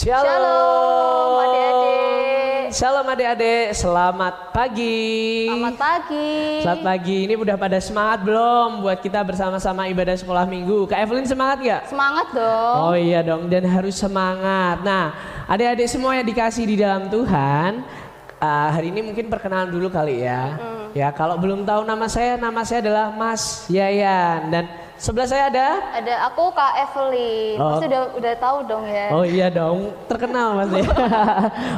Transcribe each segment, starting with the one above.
Shalom adik-adik. Shalom adik-adik, selamat pagi. Selamat pagi. Selamat pagi, ini udah pada semangat belum buat kita bersama-sama ibadah sekolah minggu? Kak Evelyn semangat gak? Semangat dong. Oh iya dong, dan harus semangat. Nah, adik-adik semua yang dikasih di dalam Tuhan, hari ini mungkin perkenalan dulu kali ya. Ya, kalau belum tahu nama saya adalah Mas Yayan dan sebelah saya ada aku Kak Evelyn. Oh. Pasti udah tahu dong ya. Oh iya dong, terkenal Mas ya.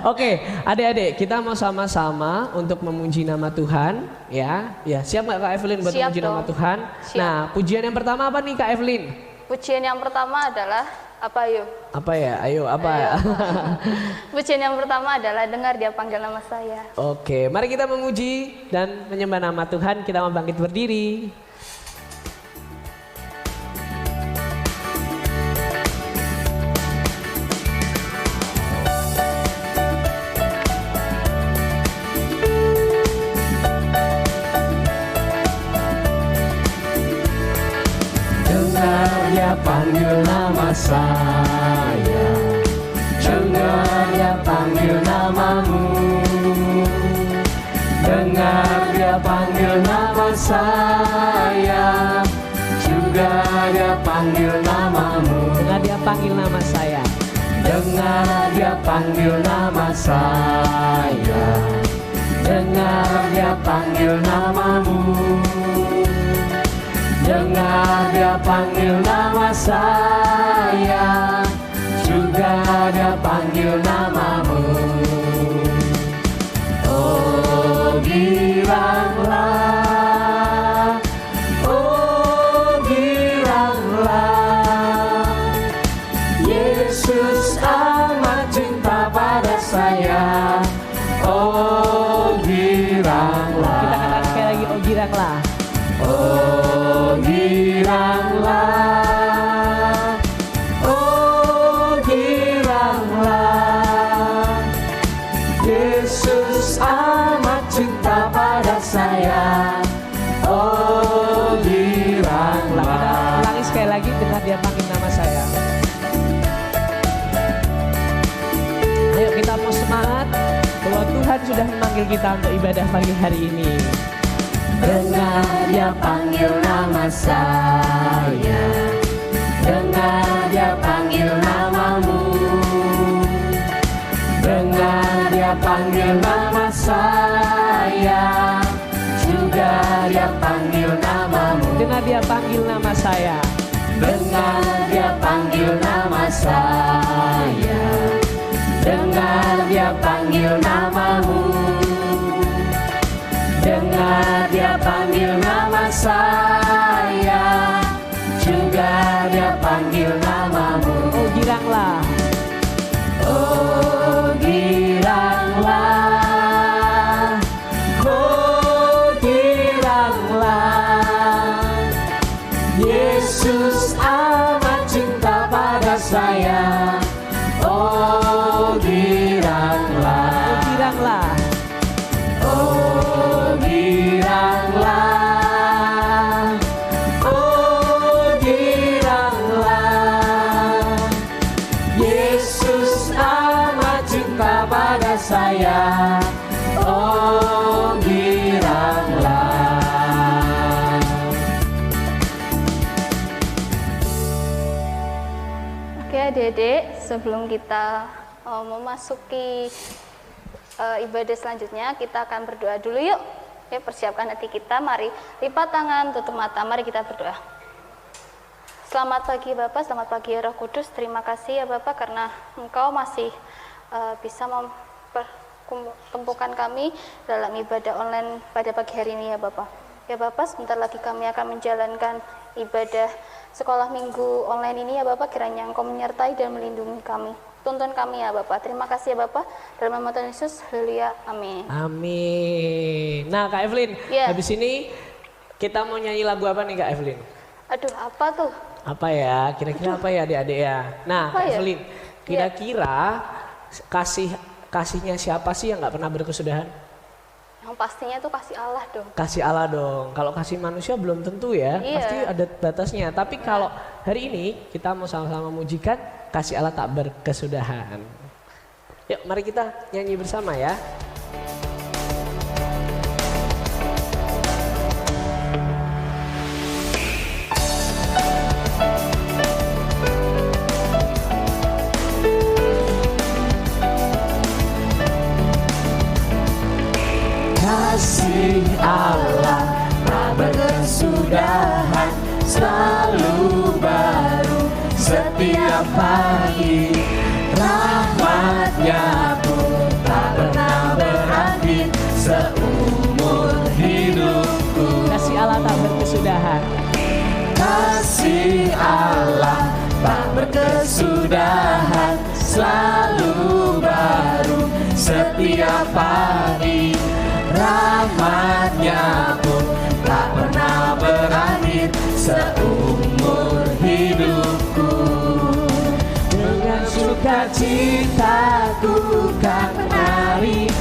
Oke, adik-adik, kita mau sama-sama untuk memuji nama Tuhan, ya. Ya, siap nggak Kak Evelyn buat Siap memuji dong. nama Tuhan? Siap. Nah, pujian yang pertama apa nih Kak Evelyn? Pujian yang pertama adalah apa yuk? Apa ya? Ayo, apa? Pujian yang pertama adalah dengar dia panggil nama saya. Oke, mari kita memuji dan menyembah nama Tuhan. Kita mau bangkit berdiri. Dengar dia panggil nama saya, dengar dia panggil namamu. Dengar dia panggil nama saya, juga dia panggil namamu. Dengar dia panggil nama saya, dengar dia panggil nama saya, dengar dia panggil namamu. Dengar dia panggil nama saya, juga dia panggil namamu. Oh giranglah, oh giranglah, Yesus amat cinta pada saya. Oh giranglah. Kita katakan sekali lagi, oh giranglah. Oh giranglah, oh giranglah, Yesus amat cinta pada saya. Oh giranglah. Kita ulangi sekali lagi, dengar dia panggil nama saya. Ayo kita mau semangat bahwa Tuhan sudah memanggil kita untuk ibadah pagi hari ini. Dengar dia panggil nama saya, dengar dia panggil namamu. Dengar dia panggil nama saya, juga dia panggil namamu. Dengar dia panggil nama saya, dengar dia panggil nama saya, dengar dia panggil namamu. Dengar dia panggil nama saya, juga dia panggil namamu. Oh giranglah, oh giranglah, oh giranglah, Yesus amat cinta pada saya. Oh giranglah, oh giranglah. Oh giranglah, oh giranglah, Yesus amat cinta pada saya. Oh giranglah. Oke adik-adik, sebelum kita memasuki ibadah selanjutnya, kita akan berdoa dulu yuk. Ya, persiapkan hati kita, mari lipat tangan, tutup mata, mari kita berdoa. Selamat pagi Bapak, selamat pagi ya Roh Kudus. Terima kasih ya Bapak karena Engkau masih bisa mempertemukan kami dalam ibadah online pada pagi hari ini ya Bapak. Ya Bapak, sebentar lagi kami akan menjalankan ibadah sekolah minggu online ini ya Bapak, kiranya Engkau menyertai dan melindungi kami. Tuntun kami ya Bapak. Terima kasih ya Bapak. Dalam nama Tuhan Yesus, haleluya, amin. Amin. Nah Kak Evelyn, habis ini kita mau nyanyi lagu apa nih Kak Evelyn? Aduh, apa tuh? Apa ya? Kira-kira apa ya adik-adik ya? Nah Kak Evelyn, kira-kira kasihnya siapa sih yang nggak pernah berkesudahan? Yang pastinya tuh kasih Allah dong. Kasih Allah dong. Kalau kasih manusia belum tentu ya. Iya. Pasti ada batasnya. Tapi kalau hari ini kita mau sama-sama memujikan kasih Allah tak berkesudahan. Yuk mari kita nyanyi bersama ya. Kasih Allah tak berkesudahan, selalu baru setiap pagi. Rahmatnya pun tak pernah berakhir seumur hidupku. Kasih Allah tak berkesudahan. Kasih Allah tak berkesudahan, selalu baru setiap pagi. Rahmatnya pun tak pernah berakhir seumur hidupku. Dengan sukacitaku kan menari,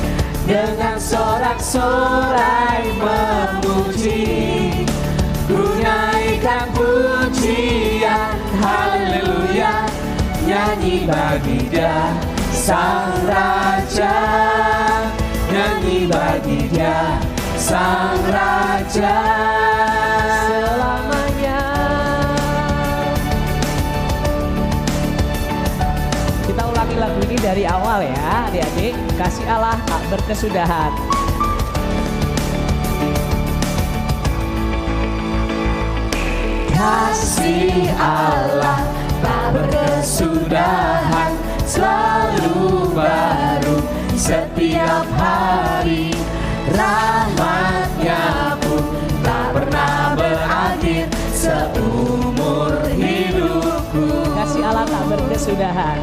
dengan sorak-sorai memuji, ku naikkan pujian haleluya, nyanyi bagi Dia Sang Raja. Nyanyi bagi Dia Sang Raja selamanya. Kita ulangi lagu ini dari awal ya adik-adik. Kasih Allah tak berkesudahan. Kasih Allah tak berkesudahan, selalu baru setiap hari. Rahmatnya pun tak pernah berakhir seumur hidupku. Kasih Allah tak berkesudahan.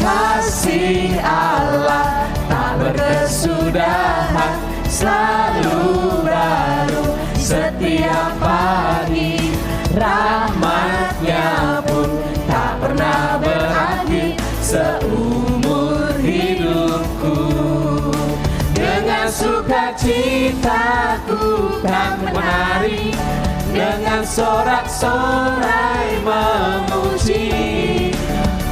Kasih Allah tak berkesudahan, selalu baru setiap pagi. Rahmatnya pun tak pernah berakhir seumur hidupku. Dengan sukacitaku kan menari, dengan sorak-sorai memuji,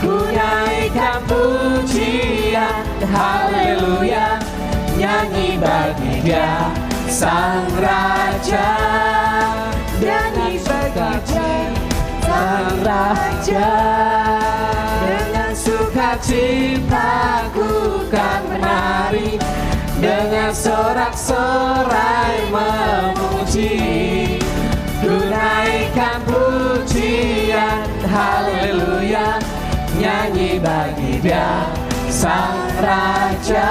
ku naikkan pujian haleluya, nyanyi bagi Dia Sang Raja. Nyanyi bagi Dia Sang Raja. Dengan sukacitaku kan menari, dengan sorak-sorai memuji, ku naikkan pujian haleluya, nyanyi bagi Dia Sang Raja.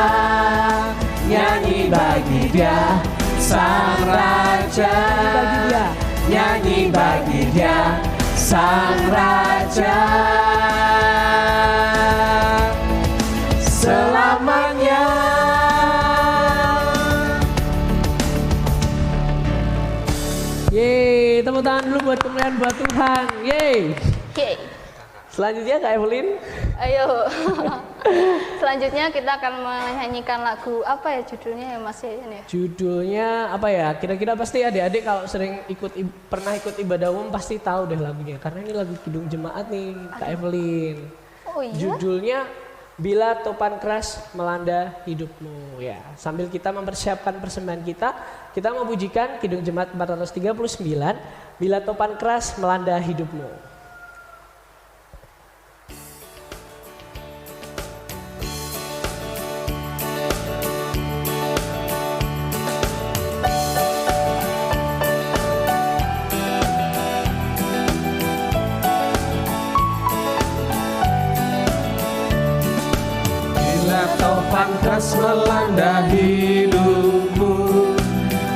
Nyanyi bagi Dia Sang Raja. Nyanyi bagi Dia Sang Raja selamanya. Yeay, tepuk tangan dulu buat kemuliaan buat Tuhan. Yeay. Yeay. Selanjutnya Kak Evelyn. Ayo. Selanjutnya kita akan menyanyikan lagu apa ya judulnya ya Mas ini? Judulnya apa ya? Kira-kira pasti adik-adik kalau sering pernah ikut ibadah umum pasti tahu deh lagunya. Karena ini lagu Kidung Jemaat nih Kak Evelyn. Oh iya? Judulnya Bila Topan Keras Melanda Hidupmu. Ya, sambil kita mempersiapkan persembahan kita mau pujikan Kidung Jemaat 439 Bila Topan Keras Melanda Hidupmu. Keras melanda hidupmu,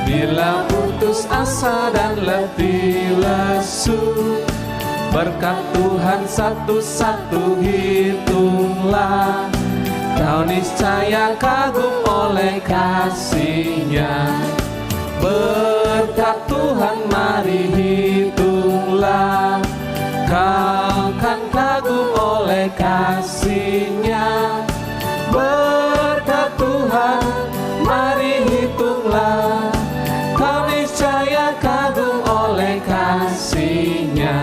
bila putus asa dan letih lesu, berkat Tuhan satu-satu hitunglah, kau niscaya kagum oleh kasih-Nya. Berkat Tuhan mari hitunglah, kau kan kagum oleh kasih-Nya. Berkat Tuhan mari hitunglah, kau niscaya kagum oleh kasih-Nya.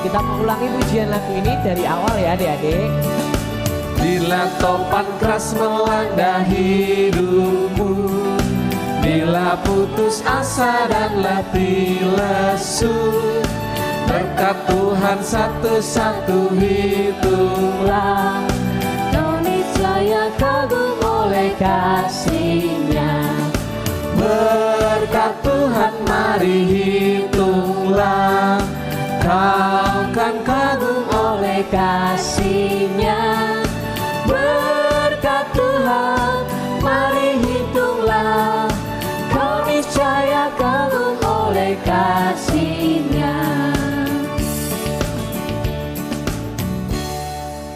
Kita mau ulang ulangi pujian lagu ini dari awal ya adik-adik. Bila topan keras melanda hidupmu, bila putus asa dan letih lesu, berkat Tuhan satu-satu hitunglah, kau niscaya kagum oleh kasih-Nya. Berkat Tuhan mari hitunglah, kau kan kagum oleh kasih-Nya. Berkat Tuhan mari hitunglah, kau niscaya kagum oleh kasih-Nya.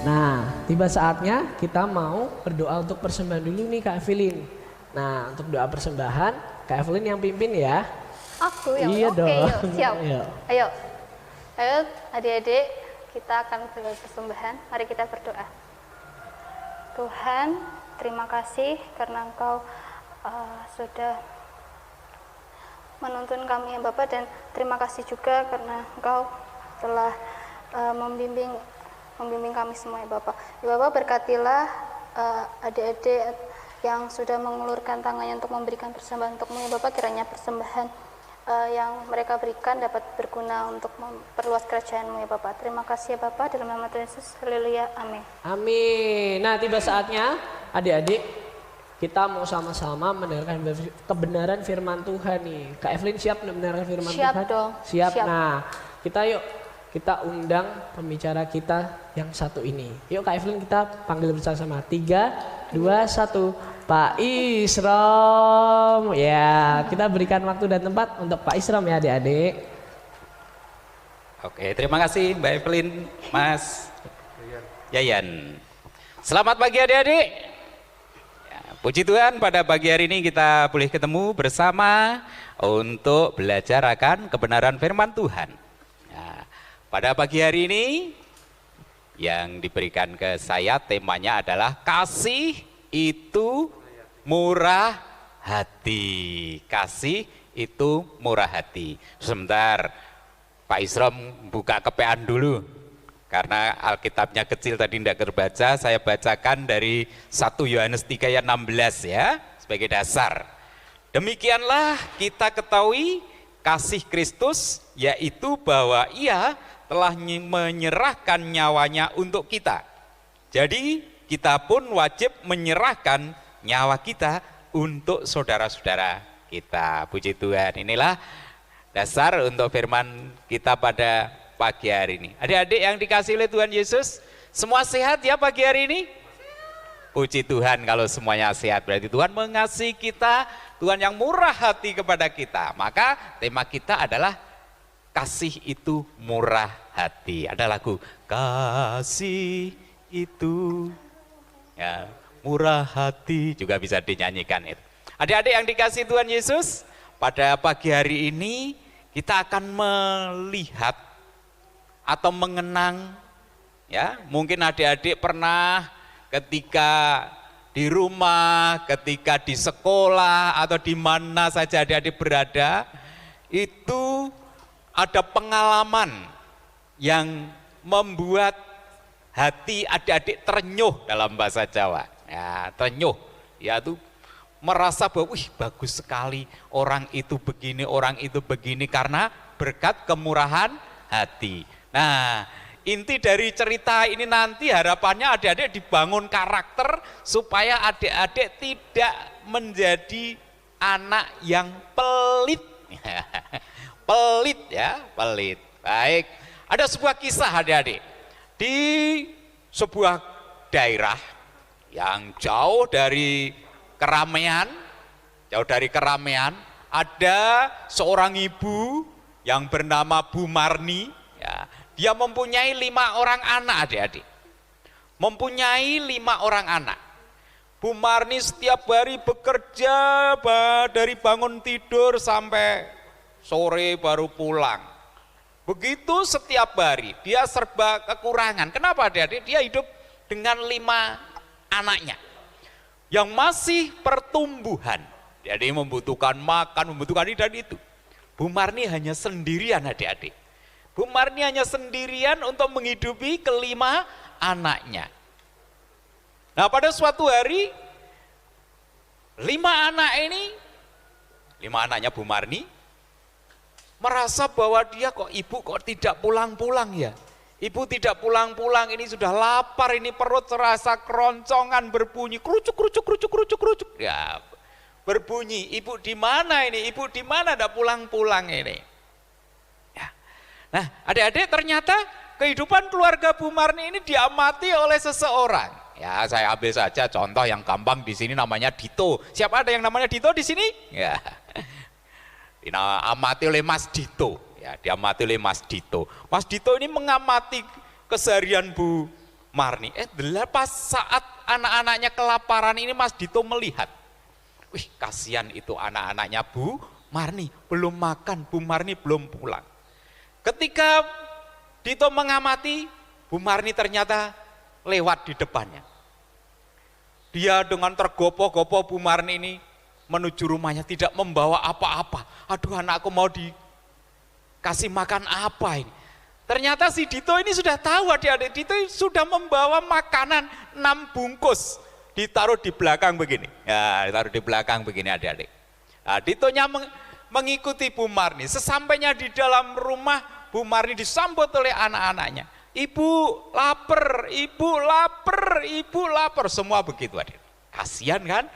Nah, tiba saatnya kita mau berdoa untuk persembahan dulu nih Kak Evelyn. Nah, untuk doa persembahan Kak Evelyn yang pimpin ya. Aku yang Iya oke, dong. yuk, siap. Iya. Ayo adik-adik, kita akan persembahan. Mari kita berdoa. Tuhan, terima kasih karena Engkau sudah menuntun kami ya Bapak, dan terima kasih juga karena Engkau telah membimbing kami semua ya Bapak. Ya Bapak, berkatilah adik-adik yang sudah mengulurkan tangannya untuk memberikan persembahan untuk-Mu ya Bapak. Kiranya persembahan yang mereka berikan dapat berguna untuk memperluas kerajaan-Mu ya Bapak. Terima kasih ya Bapak, dalam nama Tuhan Yesus, haleluya, amin. Amin. Nah, tiba saatnya adik-adik kita mau sama-sama mendengarkan kebenaran firman Tuhan nih. Kak Evelyn siap mendengarkan firman Siap Tuhan? dong. Siap. Siap. Nah, kita undang pembicara kita yang satu ini. Yuk Kak Evelyn, kita panggil bersama-sama. 3, 2, 1. Pak Isrom. Ya, kita berikan waktu dan tempat untuk Pak Isrom ya adik-adik. Oke, terima kasih Mbak Evelyn, Mas Yayan. Selamat pagi adik-adik. Ya, puji Tuhan, pada pagi hari ini kita boleh ketemu bersama untuk belajar akan kebenaran firman Tuhan. Ya, pada pagi hari ini yang diberikan ke saya temanya adalah kasih itu murah hati. Kasih itu murah hati. Sebentar, Pak Isrom buka kepean dulu. Karena Alkitabnya kecil tadi tidak terbaca, saya bacakan dari 1 Yohanes 3 ayat 16 ya, sebagai dasar. Demikianlah kita ketahui kasih Kristus, yaitu bahwa Ia telah menyerahkan nyawanya untuk kita. Jadi kita pun wajib menyerahkan nyawa kita untuk saudara-saudara kita. Puji Tuhan, inilah dasar untuk firman kita pada pagi hari ini. Adik-adik yang dikasihi oleh Tuhan Yesus, semua sehat ya pagi hari ini? Puji Tuhan, kalau semuanya sehat berarti Tuhan mengasihi kita, Tuhan yang murah hati kepada kita. Maka tema kita adalah kasih itu murah hati. Ada lagu kasih itu ya murah hati, juga bisa dinyanyikan itu. Adik-adik yang dikasihi Tuhan Yesus, pada pagi hari ini kita akan melihat atau mengenang ya, mungkin adik-adik pernah ketika di rumah, ketika di sekolah atau di mana saja adik-adik berada, itu ada pengalaman yang membuat hati adik-adik terenyuh dalam bahasa Jawa. Ya, terenyuh, yaitu merasa bahwa wih bagus sekali orang itu begini karena berkat kemurahan hati. Nah, inti dari cerita ini nanti harapannya adik-adik dibangun karakter supaya adik-adik tidak menjadi anak yang pelit. Pelit ya, pelit. Baik, ada sebuah kisah adik-adik. Di sebuah daerah yang jauh dari keramaian, ada seorang ibu yang bernama Bu Marni. Ya, dia mempunyai 5 orang anak adik-adik. Mempunyai 5 orang anak. Bu Marni setiap hari bekerja dari bangun tidur sampai sore baru pulang. Begitu setiap hari, dia serba kekurangan. Kenapa adik-adik? Dia hidup dengan 5 anaknya yang masih pertumbuhan. Jadi membutuhkan makan, membutuhkan ini dan itu. Bu Marni hanya sendirian adik-adik. Bu Marni hanya sendirian untuk menghidupi kelima anaknya. Nah, pada suatu hari 5 anaknya Bu Marni merasa bahwa dia ibu kok tidak pulang-pulang ya. Ibu tidak pulang-pulang, ini sudah lapar, ini perut terasa keroncongan, berbunyi kerucuk. Ya, berbunyi, ibu di mana ini? Ibu di mana ada pulang-pulang ini? Ya. Nah, adik-adik, ternyata kehidupan keluarga Bu Marni ini diamati oleh seseorang. Ya, saya ambil saja contoh yang gampang di sini namanya Dito. Siapa ada yang namanya Dito di sini? Ya. Diamati oleh Mas Dito. Ya, diamati oleh Mas Dito. Mas Dito ini mengamati keseharian Bu Marni. Pas saat anak-anaknya kelaparan ini Mas Dito melihat. Wih, kasihan itu anak-anaknya Bu Marni, belum makan, Bu Marni belum pulang. Ketika Dito mengamati, Bu Marni ternyata lewat di depannya. Dia dengan tergopoh-gopoh Bu Marni ini menuju rumahnya, tidak membawa apa-apa. Aduh, anakku mau dikasih makan apa ini? Ternyata si Dito ini sudah tahu, adik-adik. Dito sudah membawa makanan 6 bungkus. Ditaruh di belakang begini. Ya, ditaruh di belakang begini, adik-adik. Nah, Ditonya mengikuti Bu Marni. Sesampainya di dalam rumah, Bu Marni disambut oleh anak-anaknya. Ibu lapar, ibu lapar, ibu lapar. Semua begitu, adik. Kasihan kan?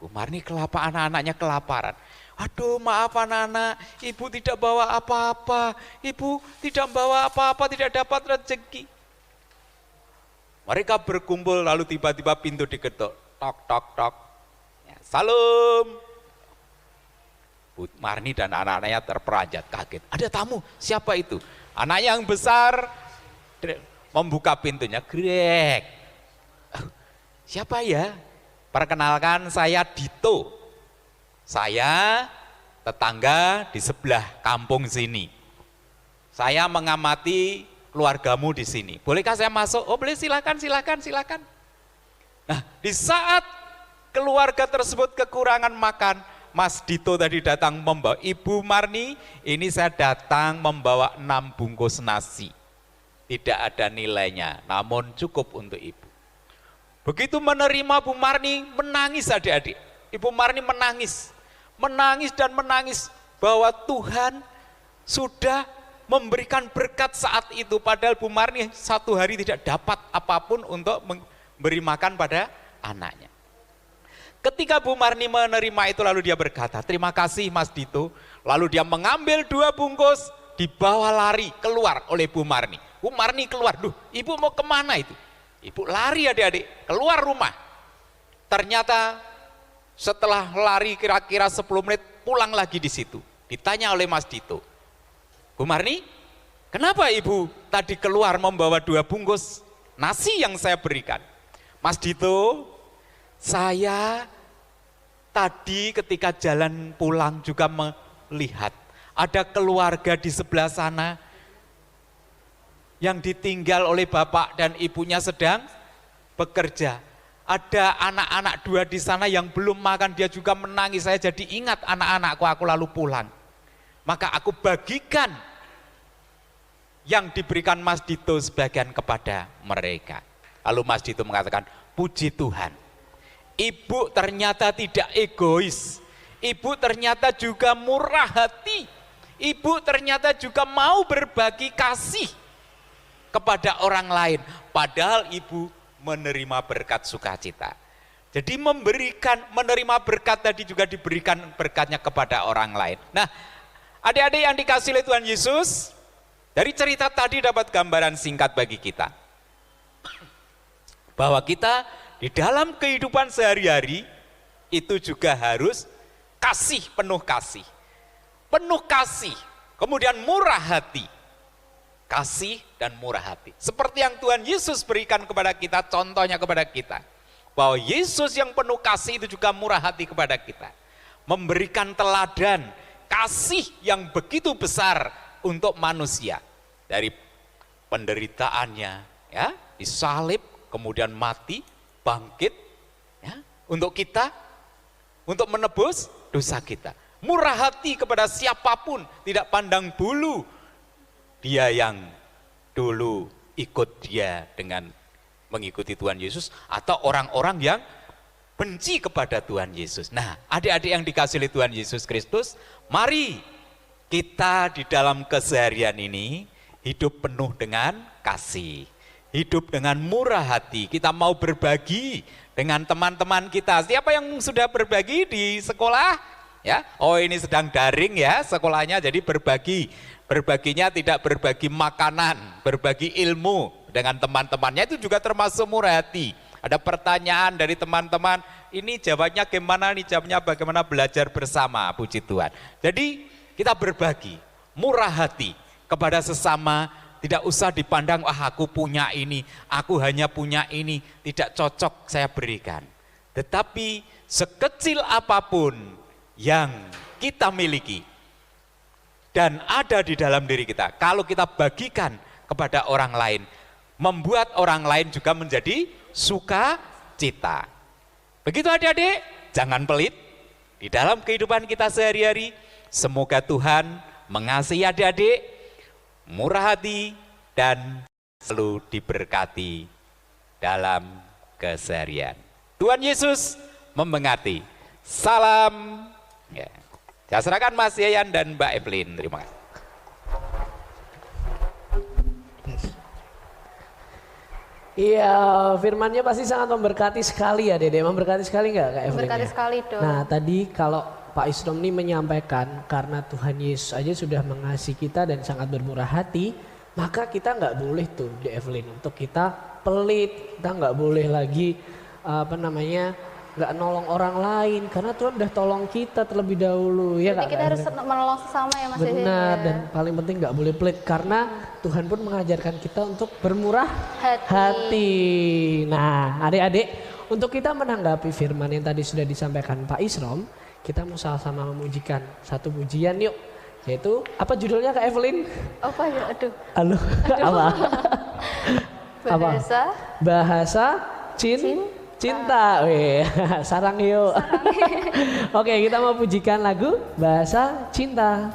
Bu Marni anak-anaknya kelaparan. Aduh, maaf anak-anak, ibu tidak bawa apa-apa. Ibu tidak bawa apa-apa, tidak dapat rezeki. Mereka berkumpul, lalu tiba-tiba pintu diketuk. Tok, tok, tok. Ya, salam. Bu Marni dan anak-anaknya terperanjat, kaget. Ada tamu, siapa itu? Anak yang besar membuka pintunya, grek. Siapa ya? Perkenalkan, saya Dito. Saya tetangga di sebelah kampung sini. Saya mengamati keluargamu di sini. Bolehkah saya masuk? Oh boleh, silakan. Nah, di saat keluarga tersebut kekurangan makan, Mas Dito tadi datang membawa, Ibu Marni, ini saya datang membawa 6 bungkus nasi. Tidak ada nilainya, namun cukup untuk ibu. Begitu menerima Bu Marni, menangis adik-adik. Ibu Marni menangis dan menangis bahwa Tuhan sudah memberikan berkat saat itu. Padahal Bu Marni 1 hari tidak dapat apapun untuk memberi makan pada anaknya. Ketika Bu Marni menerima itu, lalu dia berkata, terima kasih Mas Dito. Lalu dia mengambil 2 bungkus, dibawa lari keluar oleh Bu Marni. Bu Marni keluar, duh, ibu mau kemana itu? Ibu lari adik-adik, keluar rumah. Ternyata setelah lari kira-kira 10 menit, pulang lagi di situ. Ditanya oleh Mas Dito, Bu Marni, kenapa ibu tadi keluar membawa 2 bungkus nasi yang saya berikan? Mas Dito, saya tadi ketika jalan pulang juga melihat ada keluarga di sebelah sana yang ditinggal oleh bapak dan ibunya sedang bekerja. Ada anak-anak 2 di sana yang belum makan, dia juga menangis. Saya jadi ingat anak-anakku, aku lalu pulang. Maka aku bagikan yang diberikan Mas Dito sebagian kepada mereka. Lalu Mas Dito mengatakan, puji Tuhan, ibu ternyata tidak egois. Ibu ternyata juga murah hati. Ibu ternyata juga mau berbagi kasih kepada orang lain, padahal ibu menerima berkat sukacita. Jadi menerima berkat tadi juga diberikan berkatnya kepada orang lain. Nah, adik-adik yang dikasihi oleh Tuhan Yesus, dari cerita tadi dapat gambaran singkat bagi kita, bahwa kita di dalam kehidupan sehari-hari itu juga harus kasih, penuh kasih, kemudian murah hati. Kasih dan murah hati. Seperti yang Tuhan Yesus berikan kepada kita, contohnya kepada kita. Bahwa Yesus yang penuh kasih itu juga murah hati kepada kita. Memberikan teladan kasih yang begitu besar untuk manusia. Dari penderitaannya, ya, disalib, kemudian mati, bangkit, ya, untuk kita, untuk menebus dosa kita. Murah hati kepada siapapun, tidak pandang bulu, dia yang dulu ikut dia dengan mengikuti Tuhan Yesus, atau orang-orang yang benci kepada Tuhan Yesus. Nah, adik-adik yang dikasihi oleh Tuhan Yesus Kristus, mari kita di dalam keseharian ini hidup penuh dengan kasih, hidup dengan murah hati. Kita mau berbagi dengan teman-teman kita. Siapa yang sudah berbagi di sekolah? Ya, oh ini sedang daring ya sekolahnya, jadi berbagi. Berbaginya tidak berbagi makanan, berbagi ilmu dengan teman-temannya, itu juga termasuk murah hati. Ada pertanyaan dari teman-teman, ini jawabnya gimana, ini jawabnya bagaimana, belajar bersama, puji Tuhan. Jadi kita berbagi, murah hati kepada sesama, tidak usah dipandang, ah aku punya ini, aku hanya punya ini, tidak cocok saya berikan. Tetapi sekecil apapun yang kita miliki dan ada di dalam diri kita, kalau kita bagikan kepada orang lain, membuat orang lain juga menjadi sukacita. Begitu adik-adik, jangan pelit di dalam kehidupan kita sehari-hari. Semoga Tuhan mengasihi adik-adik, murah hati, dan selalu diberkati dalam keseharian. Tuhan Yesus memberkati. Salam. Ya. Saya serahkan Mas Yayan dan Mbak Evelyn. Terima kasih. Iya, firmannya pasti sangat memberkati sekali ya Dede. Memberkati sekali nggak Kak Evelyn? Memberkati sekali dong. Nah tadi kalau Pak Isrom ini menyampaikan karena Tuhan Yesus aja sudah mengasihi kita dan sangat bermurah hati, maka kita nggak boleh tuh di Evelyn untuk kita pelit, kita nggak boleh lagi nggak nolong orang lain karena Tuhan udah tolong kita terlebih dahulu ya Kak. Kita harus menolong sesama ya Mas. Benar, dan paling penting nggak boleh pelit karena Tuhan pun mengajarkan kita untuk bermurah hati. Nah adik-adik, untuk kita menanggapi firman yang tadi sudah disampaikan Pak Isrom, kita mau sama-sama memujikan satu pujian yuk. Yaitu apa judulnya Kak Evelyn? Apa ya? Aduh. Apa? Bahasa cinta. Weh, sarang yuk. Oke, kita mau pujikan lagu Bahasa Cinta.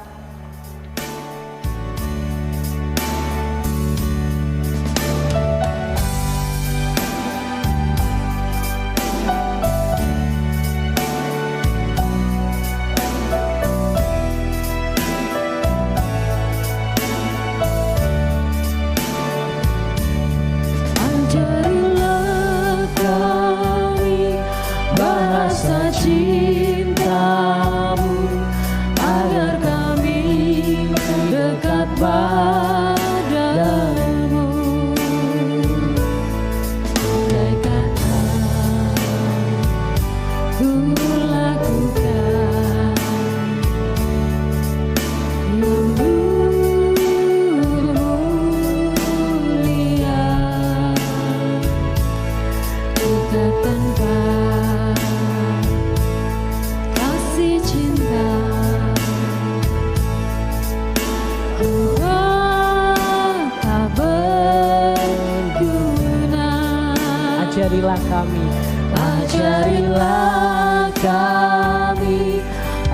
Ajarilah kami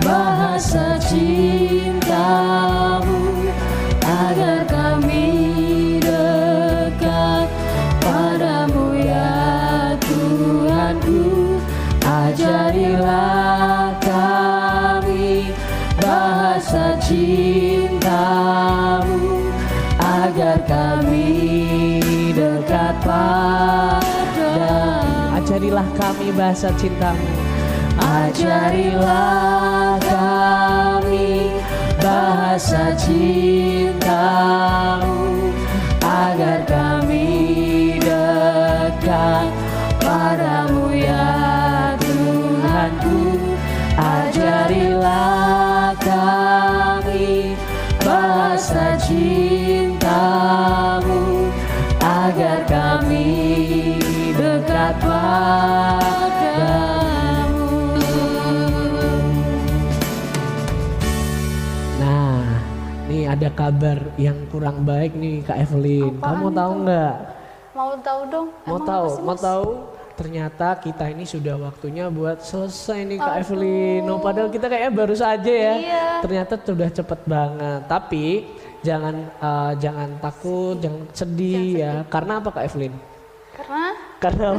bahasa cintamu, agar kami dekat padamu ya Tuhanku. Ajarilah kami bahasa cintamu, agar kami dekat padamu. Ajarilah kami bahasa cintamu. Ajarilah kami bahasa cintamu, agar kami dekat padamu ya Tuhanku. Ajarilah kami bahasa cintamu, agar kami dekat padamu. Nah, nih ada kabar yang kurang baik nih Kak Evelyn. Kamu mau tahu nggak? Mau tahu dong. Mau tahu? Ternyata kita ini sudah waktunya buat selesai nih Kak Evelyn. No, padahal kita kayaknya baru saja ya. Iya. Ternyata sudah cepet banget. Tapi jangan takut, jangan sedih ya. Karena apa Kak Evelyn? Karena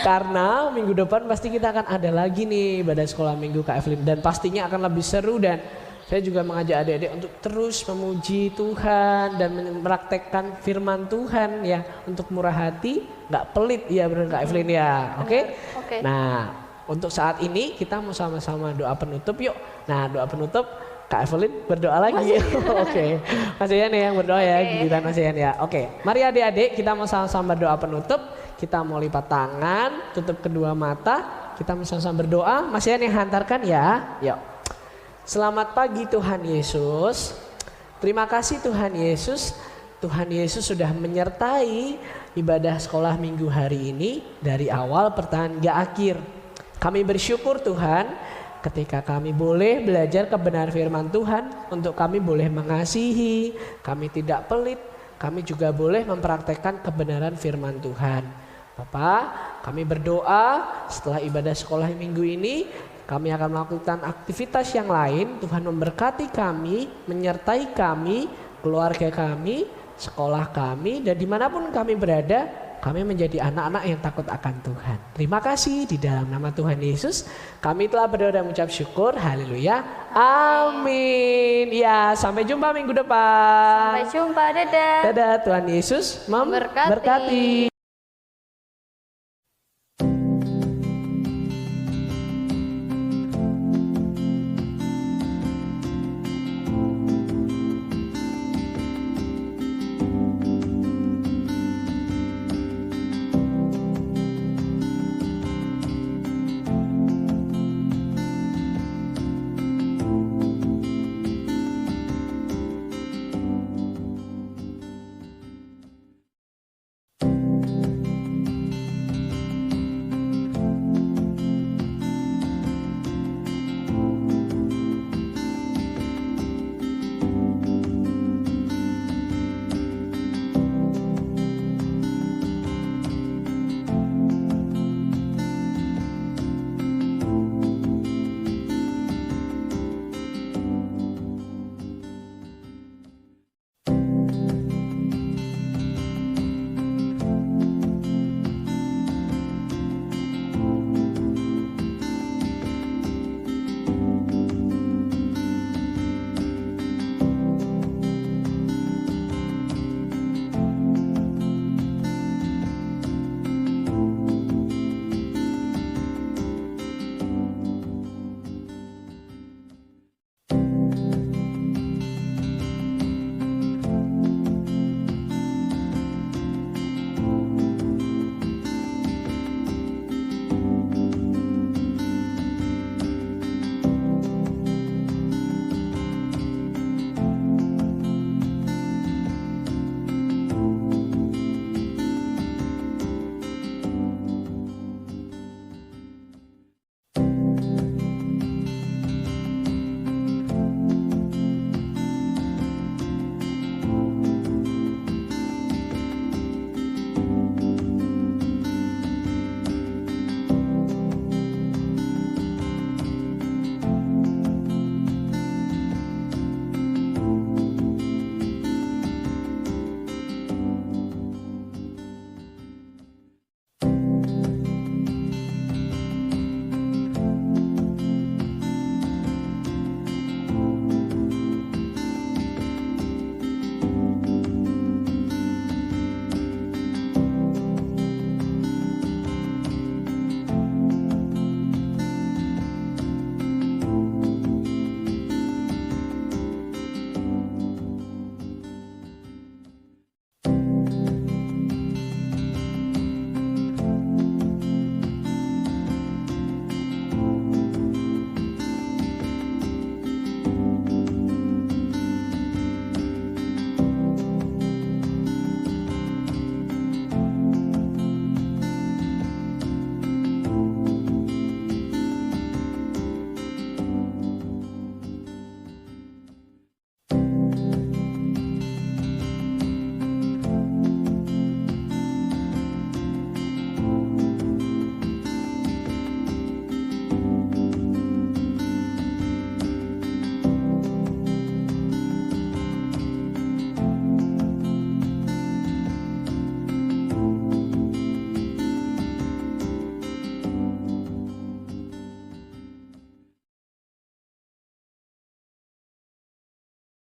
karena minggu depan pasti kita akan ada lagi nih ibadah sekolah minggu Kak Evelyn, dan pastinya akan lebih seru, dan saya juga mengajak adik-adik untuk terus memuji Tuhan dan mempraktekkan firman Tuhan ya, untuk murah hati, nggak pelit ya, benar Kak Evelyn ya. Oke? Nah, untuk saat ini kita mau sama-sama doa penutup yuk. Nah, doa penutup Kak Evelyn berdoa lagi. Oke. Mas Ian ya yang berdoa ya, giliran Mas Ian ya. Oke. Mari adik-adik kita mau sama-sama berdoa penutup. Kita mau lipat tangan, tutup kedua mata, kita mau sama-sama berdoa. Mas Ian yang hantarkan ya. Yuk. Selamat pagi Tuhan Yesus. Terima kasih Tuhan Yesus. Tuhan Yesus sudah menyertai ibadah sekolah minggu hari ini dari awal pertengahan hingga akhir. Kami bersyukur Tuhan ketika kami boleh belajar kebenaran firman Tuhan, untuk kami boleh mengasihi, kami tidak pelit, kami juga boleh mempraktekkan kebenaran firman Tuhan. Bapak, kami berdoa setelah ibadah sekolah minggu ini, kami akan melakukan aktivitas yang lain. Tuhan memberkati kami, menyertai kami, keluarga kami, sekolah kami, dan dimanapun kami berada, kami menjadi anak-anak yang takut akan Tuhan. Terima kasih, di dalam nama Tuhan Yesus kami telah berdoa dan mengucap syukur. Haleluya. Amin. Ya, sampai jumpa minggu depan. Sampai jumpa, dadah. Dadah, Tuhan Yesus memberkati.